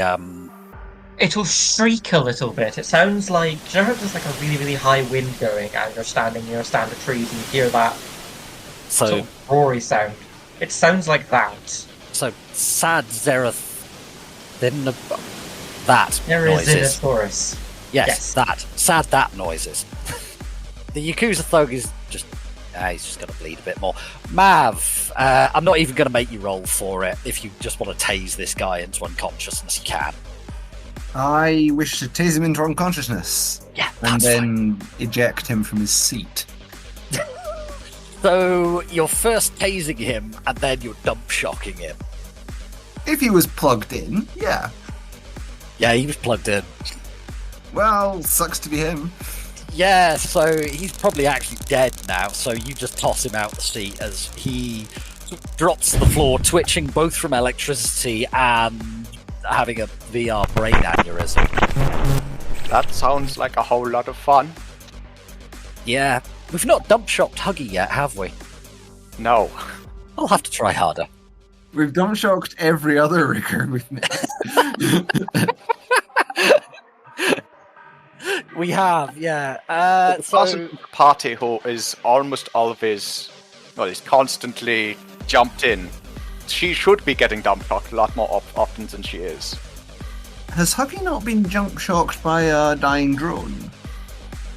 It'll shriek a little bit. It sounds like... Do you know if there's like a really, really high wind going and you're standing near a stand of trees and you hear that sort of roary sound? It sounds like that. So, sad Zerath... That noises. Zerathorus. Yes, that. Sad that noises. The Yakuza thug is just... he's just going to bleed a bit more. Mav, I'm not even going to make you roll for it. If you just want to tase this guy into unconsciousness, you can. I wish to tase him into unconsciousness. Yeah, And that's then eject him from his seat. So you're first tasing him, and then you're dump shocking him. If he was plugged in, yeah. Yeah, he was plugged in. Well, sucks to be him. Yeah, so he's probably actually dead now, so you just toss him out the seat as he drops to the floor, twitching both from electricity and having a VR brain aneurysm. That sounds like a whole lot of fun. Yeah, we've not dump shocked Huggy yet, have we? No. I'll have to try harder. We've dump shocked every other rigger we've met. We have, yeah. The person in the party who is almost always, well, is constantly jumped in. She should be getting dump shocked a lot more often than she is. Has Huggy not been jump shocked by a dying drone?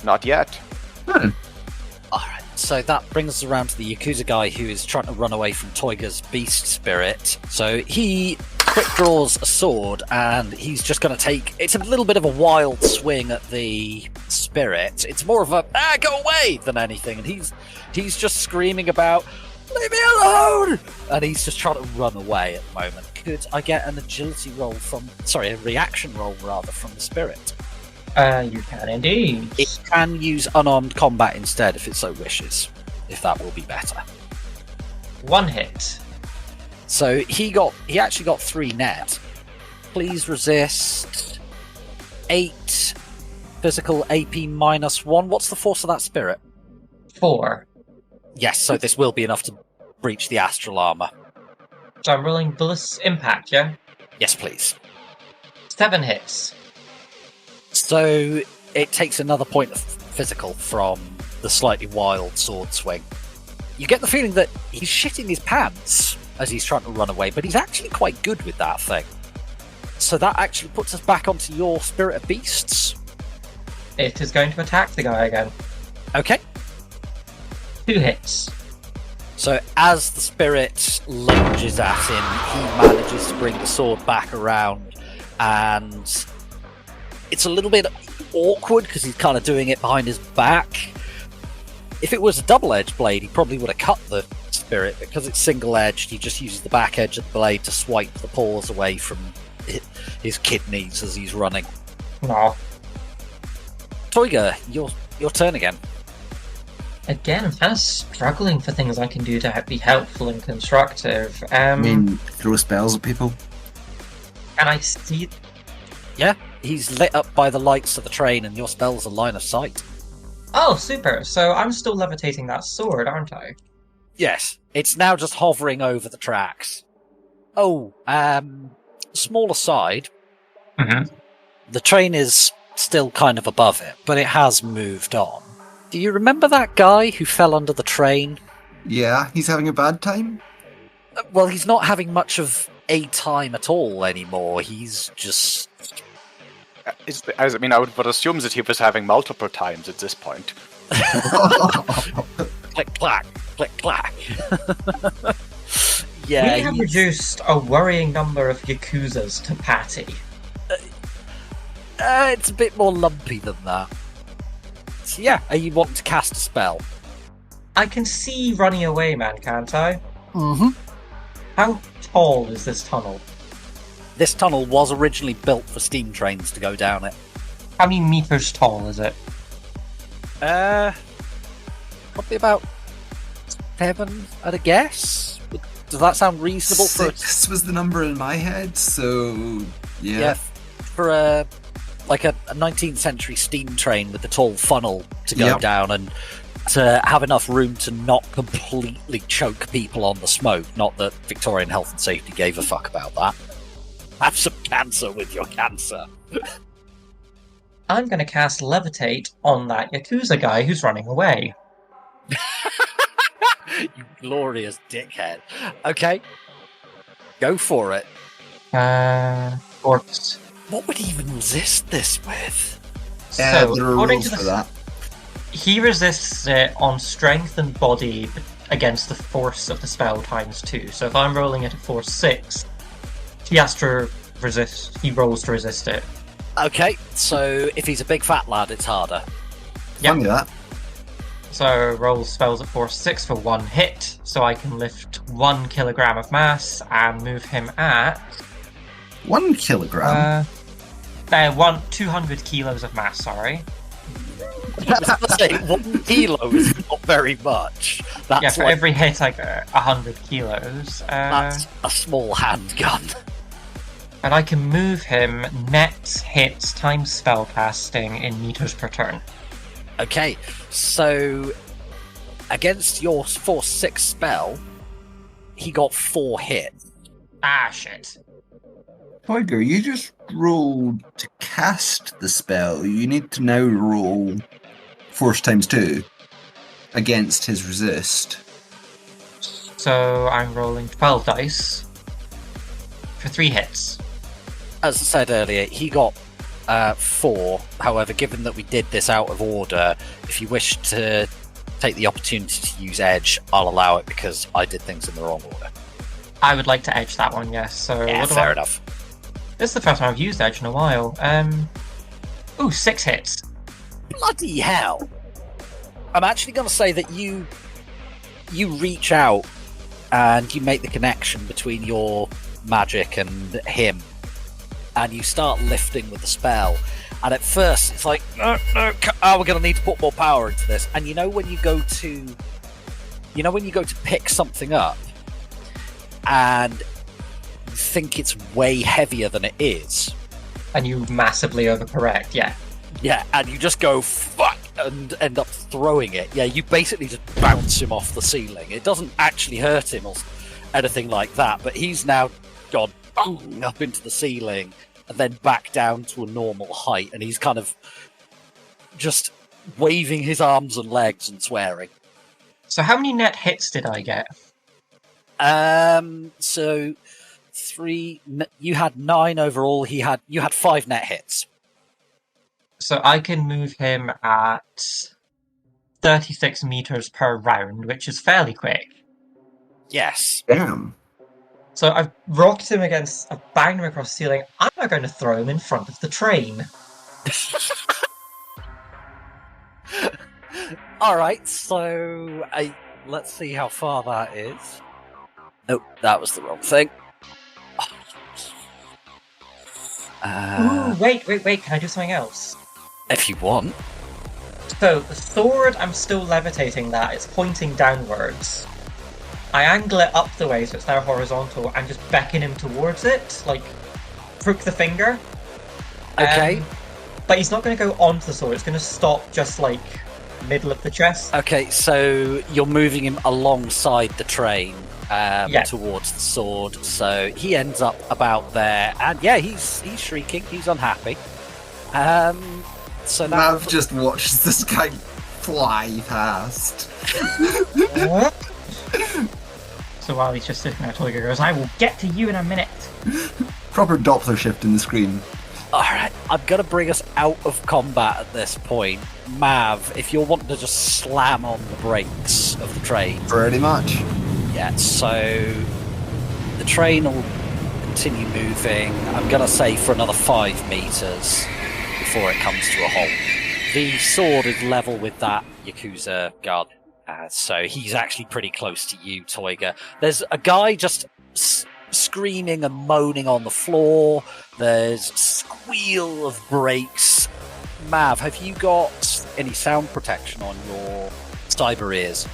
Not yet. Alright, so that brings us around to the Yakuza guy who is trying to run away from Toyger's beast spirit. So he quick draws a sword and he's just going to take... It's a little bit of a wild swing at the spirit. It's more of a, go away, than anything. And he's just screaming about, leave me alone! And he's just trying to run away at the moment. Could I get an agility roll from... Sorry, a reaction roll, rather, from the spirit? You can indeed. It can use unarmed combat instead if it so wishes, if that will be better. 1 hit. So he actually got 3 net. Please resist 8 physical AP -1. What's the force of that spirit? 4. Yes, so this will be enough to breach the astral armor. So I'm rolling Bliss Impact, yeah? Yes, please. 7 hits. So it takes another point of physical from the slightly wild sword swing. You get the feeling that he's shitting his pants as he's trying to run away, but he's actually quite good with that thing. So that actually puts us back onto your Spirit of Beasts. It is going to attack the guy again. Okay. 2 hits. So as the spirit lunges at him, he manages to bring the sword back around, and it's a little bit awkward because he's kind of doing it behind his back. If it was a double-edged blade, he probably would have cut the spirit. Because it's single-edged, he just uses the back edge of the blade to swipe the paws away from his kidneys as he's running. No. Toyger, your turn again. Again, I'm kind of struggling for things I can do to be helpful and constructive. I mean, throw spells at people. Can I see... Yeah, he's lit up by the lights of the train and your spell's a line of sight. Oh, super. So I'm still levitating that sword, aren't I? Yes, it's now just hovering over the tracks. Oh, small aside. Mm-hmm. The train is still kind of above it, but it has moved on. Do you remember that guy who fell under the train? Yeah, he's having a bad time? Well, he's not having much of a time at all anymore. He's just... I would assume that he was having multiple times at this point. Click, clack, click, clack. Yeah, we have reduced a worrying number of Yakuzas to Patty. It's a bit more lumpy than that. So yeah, are you wanting to cast a spell? I can see running away, man, can't I? Mm-hmm. How tall is this tunnel? This tunnel was originally built for steam trains to go down it. How many meters tall is it? Probably about 7 at a guess. Does that sound reasonable? 6 was the number in my head, so yeah. For a 19th century steam train with the tall funnel to go down and to have enough room to not completely choke people on the smoke. Not that Victorian Health and Safety gave a fuck about that. Have some cancer with your cancer. I'm going to cast Levitate on that Yakuza guy who's running away. You glorious dickhead. Okay. Go for it. Corpse. What would he even resist this with? So, there are according rules to for that. he resists it on strength and body against the force of the spell times 2. So if I'm rolling at a force 6, he has to resist. He rolls to resist it. Okay, so if he's a big fat lad, it's harder. Yep. Funny that. So roll spells at force 6 for 1 hit, so I can lift 1 kilogram of mass and move him at 1 kilogram. 200 kilos of mass. Sorry. I was going to say 1 kilo is not very much. That's Yeah, for like, every hit I get 100 kilos. that's a small handgun. And I can move him net hits times spellcasting in meters per turn. Okay, so against your force 6 spell, he got 4 hits. Ah, shit. Toyger, you just rolled to cast the spell. You need to now roll force times 2 against his resist. So I'm rolling 12 dice for 3 hits. As I said earlier, he got 4. However, given that we did this out of order, if you wish to take the opportunity to use edge, I'll allow it because I did things in the wrong order. I would like to edge that one, yes. So Yeah, what do fair enough. This is the first time I've used edge in a while. 6 hits. Bloody hell! I'm actually going to say that you reach out and you make the connection between your magic and him, and you start lifting with the spell. And at first, it's like, no, we're going to need to put more power into this. And you know when you go to pick something up, and you think it's way heavier than it is. And you massively overcorrect, yeah. Yeah, and you just go, fuck, and end up throwing it. Yeah, you basically just bounce him off the ceiling. It doesn't actually hurt him or anything like that, but he's now gone boom, up into the ceiling and then back down to a normal height, and he's kind of just waving his arms and legs and swearing. So how many net hits did I get? So 3. You had 9 overall. You had 5 net hits. So I can move him at 36 meters per round, which is fairly quick. Yes. Damn. So I've rocked him against, I've banged him across the ceiling. I'm now going to throw him in front of the train. All right. So let's see how far that is. Nope, that was the wrong thing. Ooh, wait, can I do something else? If you want. So, the sword, I'm still levitating that, it's pointing downwards. I angle it up the way so it's now horizontal and just beckon him towards it, like, crook the finger. Okay. But he's not going to go onto the sword, it's going to stop just, like, middle of the chest. Okay, so you're moving him alongside the train towards the sword, so he ends up about there, and yeah, he's shrieking, he's unhappy. So Mav just watches this guy fly past. So while he's just sitting there, Toyger goes, I will get to you in a minute. Proper Doppler shift in the screen. Alright, I'm gonna bring us out of combat at this point. Mav, if you're wanting to just slam on the brakes of the train. Pretty much. Yeah, so the train will continue moving, I'm gonna say for another 5 meters before it comes to a halt. The sword is level with that Yakuza guard, so he's actually pretty close to you, Toyger. There's a guy just screaming and moaning on the floor. There's squeal of brakes. Mav, have you got any sound protection on your cyber ears?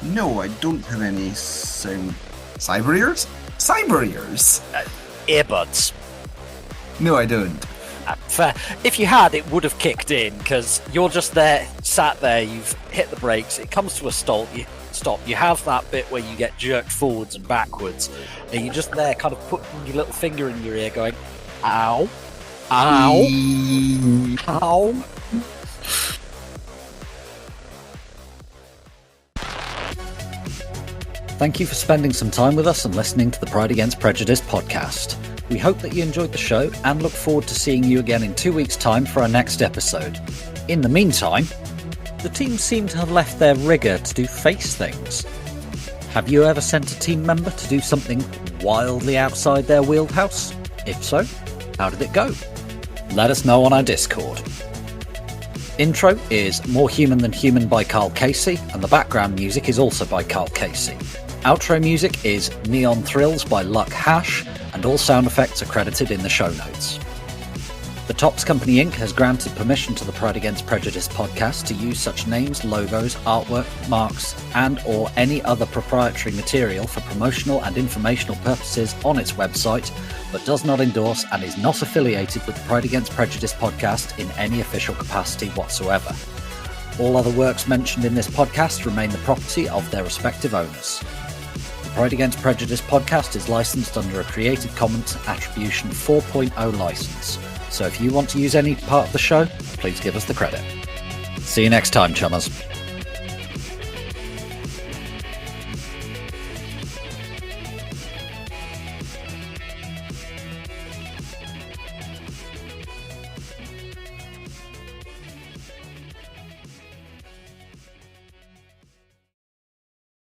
No, I don't have any sound. Cyber ears? Cyber ears? Earbuds. No, I don't. Fair. If you had, it would have kicked in, because you're just there, sat there, you've hit the brakes, it comes to a stop, you have that bit where you get jerked forwards and backwards, and you're just there kind of putting your little finger in your ear going, ow, ow, ow. Thank you for spending some time with us and listening to the Pride Against Prejudice podcast. We hope that you enjoyed the show and look forward to seeing you again in 2 weeks' time for our next episode. In the meantime, the team seem to have left their rigger to do face things. Have you ever sent a team member to do something wildly outside their wheelhouse? If so, how did it go? let us know on our Discord. Intro is More Human Than Human by Karl Cassey, and the background music is also by Karl Cassey. Outro music is Neon Thrills by Luck Hash, and all sound effects are credited in the show notes. The Topps Company Inc. has granted permission to the Pride Against Prejudice podcast to use such names, logos, artwork, marks, and or any other proprietary material for promotional and informational purposes on its website, but does not endorse and is not affiliated with the Pride Against Prejudice podcast in any official capacity whatsoever. All other works mentioned in this podcast remain the property of their respective owners. The Pride Against Prejudice podcast is licensed under a Creative Commons Attribution 4.0 license. So if you want to use any part of the show, please give us the credit. See you next time, chummers.